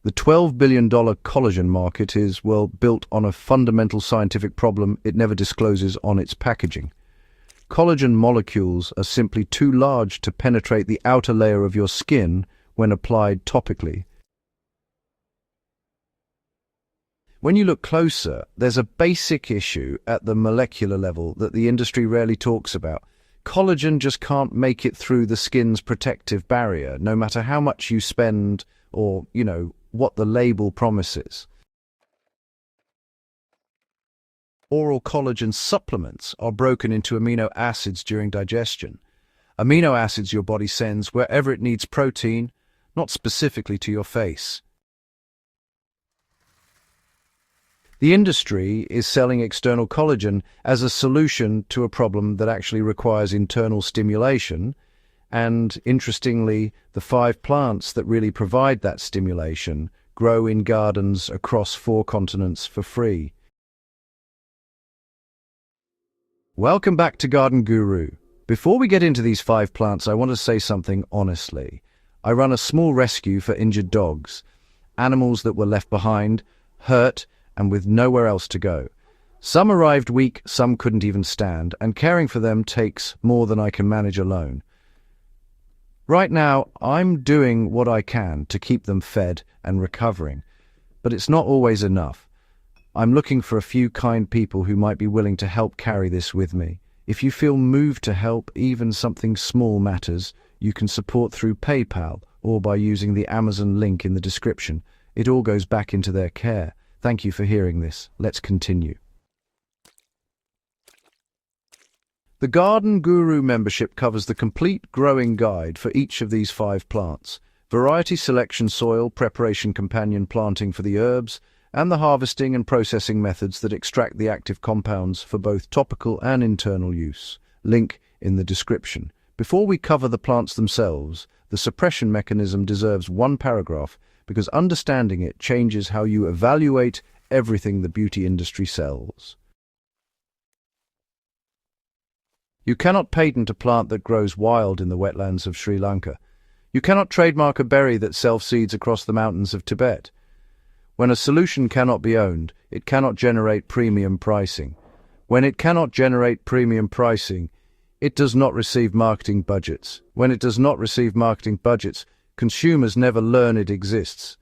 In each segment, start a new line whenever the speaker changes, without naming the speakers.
The $12 billion collagen market is, well, built on a fundamental scientific problem it never discloses on its packaging. Collagen molecules are simply too large to penetrate the outer layer of your skin when applied topically. When you look closer, there's a basic issue at the molecular level that the industry rarely talks about. Collagen just can't make it through the skin's protective barrier, no matter how much you spend or, what the label promises. Oral collagen supplements are broken into amino acids during digestion. Amino acids your body sends wherever it needs protein, not specifically to your face. The industry is selling external collagen as a solution to a problem that actually requires internal stimulation, and interestingly, the 5 plants that really provide that stimulation grow in gardens across 4 continents for free. Welcome back to Garden Guru. Before we get into these 5 plants, I want to say something honestly. I run a small rescue for injured dogs, animals that were left behind, hurt, and with nowhere else to go. Some arrived weak, some couldn't even stand, and caring for them takes more than I can manage alone. Right now, I'm doing what I can to keep them fed and recovering, but it's not always enough. I'm looking for a few kind people who might be willing to help carry this with me. If you feel moved to help, even something small matters, you can support through PayPal or by using the Amazon link in the description. It all goes back into their care. Thank you for hearing this. Let's continue. The Garden Guru membership covers the complete growing guide for each of these 5 plants, variety selection, soil preparation, companion planting for the herbs, and the harvesting and processing methods that extract the active compounds for both topical and internal use. Link in the description. Before we cover the plants themselves, the suppression mechanism deserves 1 paragraph because understanding it changes how you evaluate everything the beauty industry sells. You cannot patent a plant that grows wild in the wetlands of Sri Lanka. You cannot trademark a berry that self-seeds across the mountains of Tibet. When a solution cannot be owned, it cannot generate premium pricing. When it cannot generate premium pricing, it does not receive marketing budgets. When it does not receive marketing budgets, consumers never learn it exists.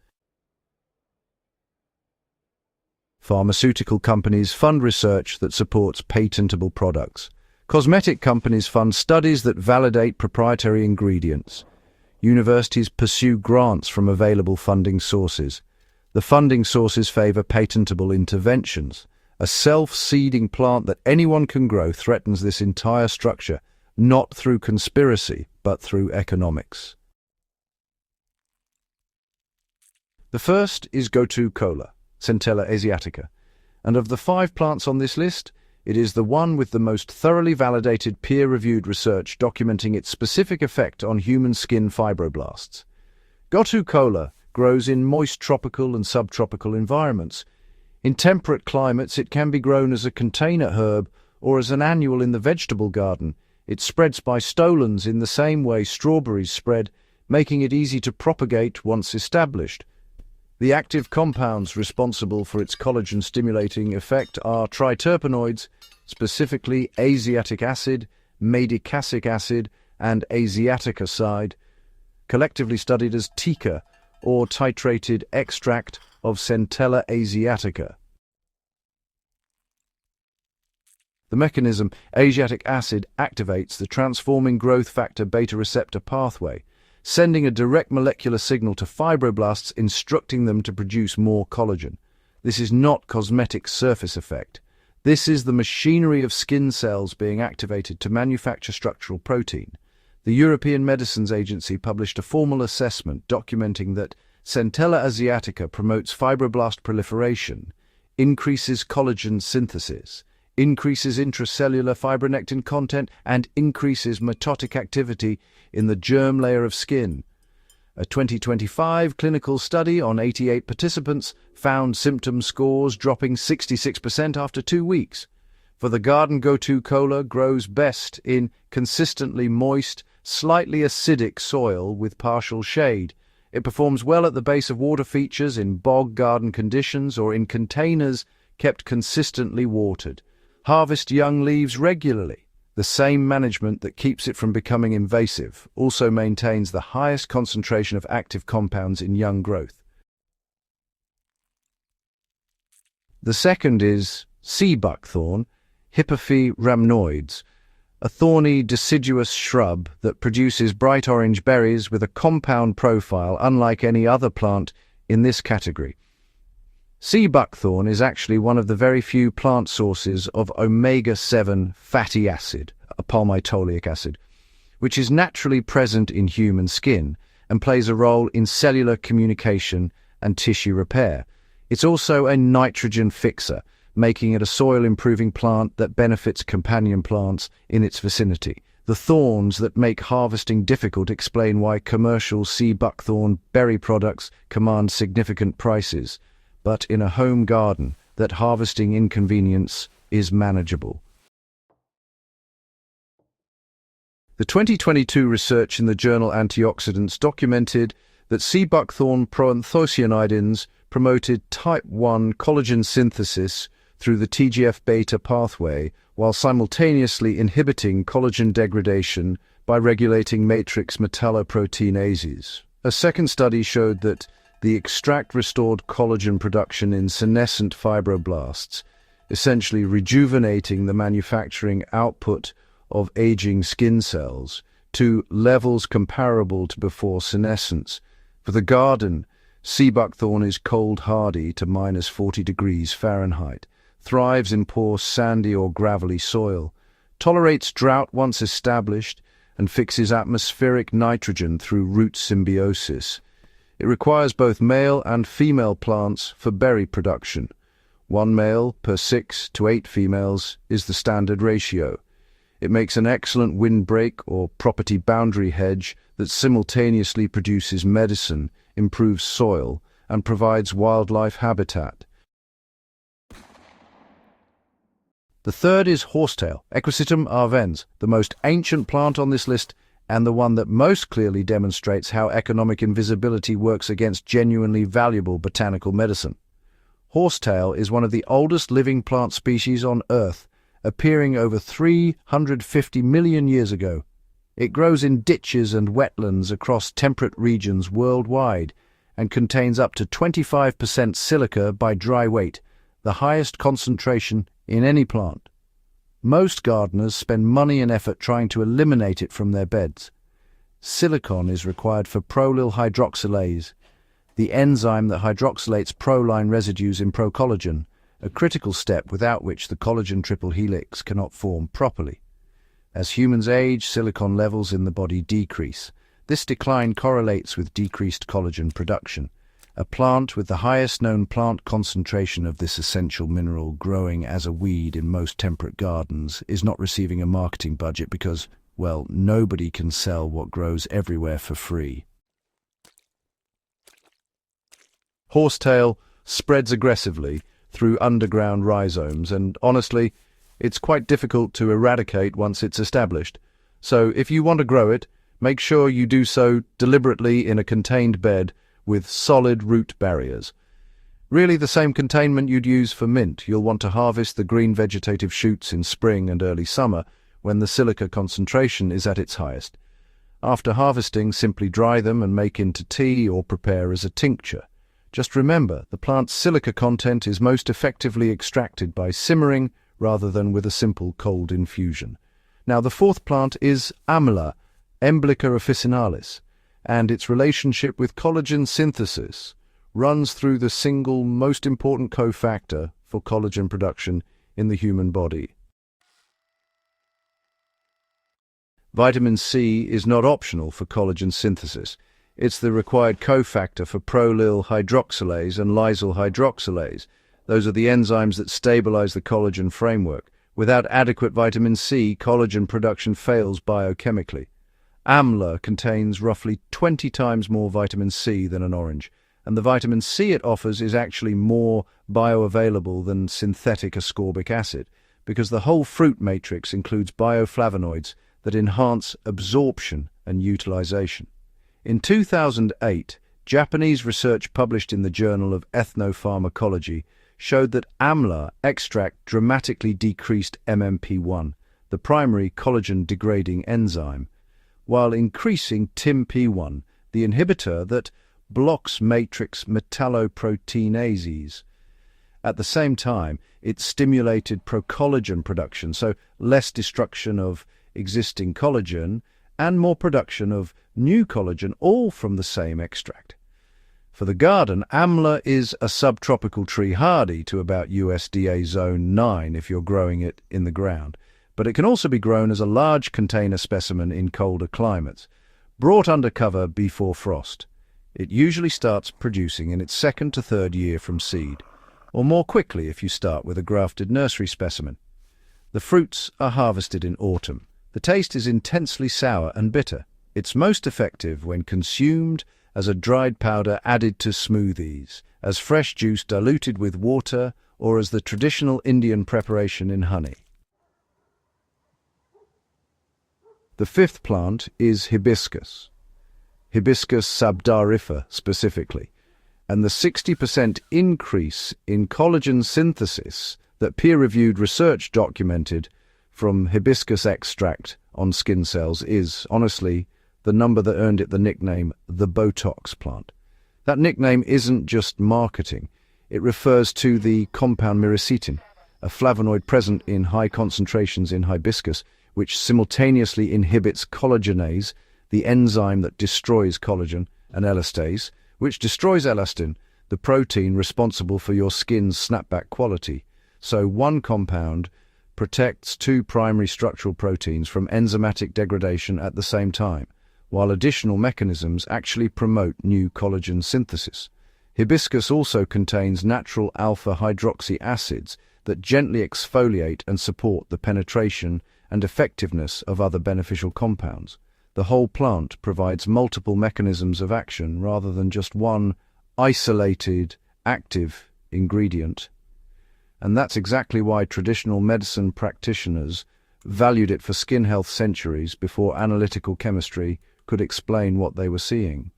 Pharmaceutical companies fund research that supports patentable products. Cosmetic companies fund studies that validate proprietary ingredients. Universities pursue grants from available funding sources. The funding sources favor patentable interventions. A self-seeding plant that anyone can grow threatens this entire structure, not through conspiracy, but through economics. The first is Gotu kola, Centella asiatica, and of the 5 plants on this list, it is the one with the most thoroughly validated peer-reviewed research documenting its specific effect on human skin fibroblasts. Gotu kola grows in moist tropical and subtropical environments. In temperate climates, it can be grown as a container herb or as an annual in the vegetable garden. It spreads by stolons in the same way strawberries spread, making it easy to propagate once established. The active compounds responsible for its collagen-stimulating effect are triterpenoids, specifically asiatic acid, madicasic acid, and asiatic acid, collectively studied as TECA, or titrated extract of Centella asiatica. The mechanism: asiatic acid activates the transforming growth factor beta receptor pathway, sending a direct molecular signal to fibroblasts instructing them to produce more collagen. This is not cosmetic surface effect. This is the machinery of skin cells being activated to manufacture structural protein. The European Medicines Agency published a formal assessment documenting that Centella asiatica promotes fibroblast proliferation, increases collagen synthesis, increases intracellular fibronectin content, and increases mitotic activity in the germ layer of skin. A 2025 clinical study on 88 participants found symptom scores dropping 66% after 2 weeks. For the garden, Gotu kola grows best in consistently moist, slightly acidic soil with partial shade. It performs well at the base of water features in bog garden conditions or in containers kept consistently watered. Harvest young leaves regularly. The same management that keeps it from becoming invasive also maintains the highest concentration of active compounds in young growth. The second is sea buckthorn, rhamnoids, a thorny deciduous shrub that produces bright orange berries with a compound profile unlike any other plant in this category. Sea buckthorn is actually one of the very few plant sources of omega-7 fatty acid, a palmitoleic acid, which is naturally present in human skin and plays a role in cellular communication and tissue repair. It's also a nitrogen fixer, making it a soil-improving plant that benefits companion plants in its vicinity. The thorns that make harvesting difficult explain why commercial sea buckthorn berry products command significant prices, but in a home garden, that harvesting inconvenience is manageable. The 2022 research in the journal Antioxidants documented that sea buckthorn proanthocyanidins promoted type 1 collagen synthesis through the TGF-beta pathway while simultaneously inhibiting collagen degradation by regulating matrix metalloproteinases. A second study showed that the extract restored collagen production in senescent fibroblasts, essentially rejuvenating the manufacturing output of aging skin cells to levels comparable to before senescence. For the garden, sea buckthorn is cold hardy to -40 degrees Fahrenheit, thrives in poor sandy or gravelly soil, tolerates drought once established, and fixes atmospheric nitrogen through root symbiosis. It requires both male and female plants for berry production. 1 male per 6 to 8 females is the standard ratio. It makes an excellent windbreak or property boundary hedge that simultaneously produces medicine, improves soil, and provides wildlife habitat. The third is horsetail, Equisetum arvens, the most ancient plant on this list and the one that most clearly demonstrates how economic invisibility works against genuinely valuable botanical medicine. Horsetail is one of the oldest living plant species on Earth, appearing over 350 million years ago. It grows in ditches and wetlands across temperate regions worldwide and contains up to 25% silica by dry weight, the highest concentration in any plant. Most gardeners spend money and effort trying to eliminate it from their beds. Silicon is required for prolyl hydroxylase, the enzyme that hydroxylates proline residues in procollagen, a critical step without which the collagen triple helix cannot form properly. As humans age, silicon levels in the body decrease. This decline correlates with decreased collagen production. A plant with the highest known plant concentration of this essential mineral growing as a weed in most temperate gardens is not receiving a marketing budget because, well, nobody can sell what grows everywhere for free. Horsetail spreads aggressively through underground rhizomes, and honestly, it's quite difficult to eradicate once it's established. So if you want to grow it, make sure you do so deliberately in a contained bed with solid root barriers. Really the same containment you'd use for mint. You'll want to harvest the green vegetative shoots in spring and early summer when the silica concentration is at its highest. After harvesting, simply dry them and make into tea or prepare as a tincture. Just remember, the plant's silica content is most effectively extracted by simmering rather than with a simple cold infusion. Now the fourth plant is Amla, Emblica officinalis, and its relationship with collagen synthesis runs through the single most important cofactor for collagen production in the human body. Vitamin C is not optional for collagen synthesis. It's the required cofactor for prolyl hydroxylase and lysyl hydroxylase. Those are the enzymes that stabilize the collagen framework. Without adequate vitamin C, collagen production fails biochemically. Amla contains roughly 20 times more vitamin C than an orange, and the vitamin C it offers is actually more bioavailable than synthetic ascorbic acid, because the whole fruit matrix includes bioflavonoids that enhance absorption and utilization. In 2008, Japanese research published in the Journal of Ethnopharmacology showed that Amla extract dramatically decreased MMP1, the primary collagen-degrading enzyme, while increasing TIMP1, the inhibitor that blocks matrix metalloproteinases. At the same time, it stimulated procollagen production, so less destruction of existing collagen and more production of new collagen, all from the same extract. For the garden, Amla is a subtropical tree, hardy to about USDA zone 9 if you're growing it in the ground, but it can also be grown as a large container specimen in colder climates, brought under cover before frost. It usually starts producing in its second to third year from seed, or more quickly if you start with a grafted nursery specimen. The fruits are harvested in autumn. The taste is intensely sour and bitter. It's most effective when consumed as a dried powder added to smoothies, as fresh juice diluted with water, or as the traditional Indian preparation in honey. The fifth plant is hibiscus, Hibiscus sabdarifera specifically, and the 60% increase in collagen synthesis that peer-reviewed research documented from hibiscus extract on skin cells is, honestly, the number that earned it the nickname the Botox plant. That nickname isn't just marketing. It refers to the compound myricetin, a flavonoid present in high concentrations in hibiscus, which simultaneously inhibits collagenase, the enzyme that destroys collagen, and elastase, which destroys elastin, the protein responsible for your skin's snapback quality. So one compound protects two primary structural proteins from enzymatic degradation at the same time, while additional mechanisms actually promote new collagen synthesis. Hibiscus also contains natural alpha-hydroxy acids that gently exfoliate and support the penetration and effectiveness of other beneficial compounds. The whole plant provides multiple mechanisms of action rather than just one isolated, active ingredient. And that's exactly why traditional medicine practitioners valued it for skin health centuries before analytical chemistry could explain what they were seeing.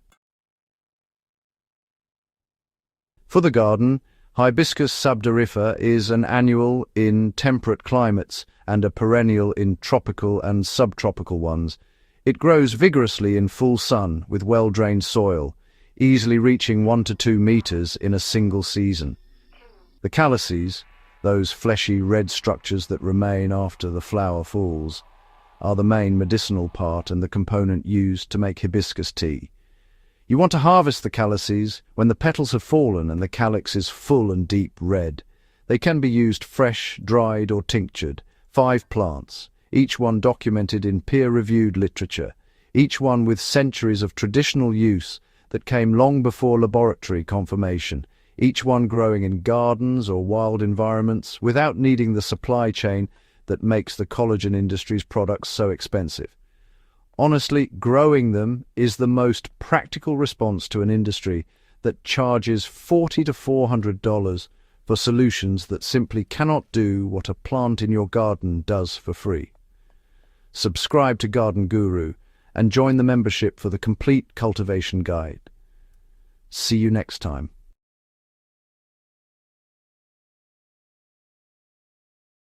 For the garden, Hibiscus sabdarifera is an annual in temperate climates and a perennial in tropical and subtropical ones. It grows vigorously in full sun with well-drained soil, easily reaching 1 to 2 meters in a single season. The calices, those fleshy red structures that remain after the flower falls, are the main medicinal part and the component used to make hibiscus tea. You want to harvest the calices when the petals have fallen and the calyx is full and deep red. They can be used fresh, dried or tinctured. 5 plants, each one documented in peer-reviewed literature, each one with centuries of traditional use that came long before laboratory confirmation, each one growing in gardens or wild environments without needing the supply chain that makes the collagen industry's products so expensive. Honestly, growing them is the most practical response to an industry that charges $40 to $400 for solutions that simply cannot do what a plant in your garden does for free. Subscribe to Garden Guru and join the membership for the complete cultivation guide. See you next time.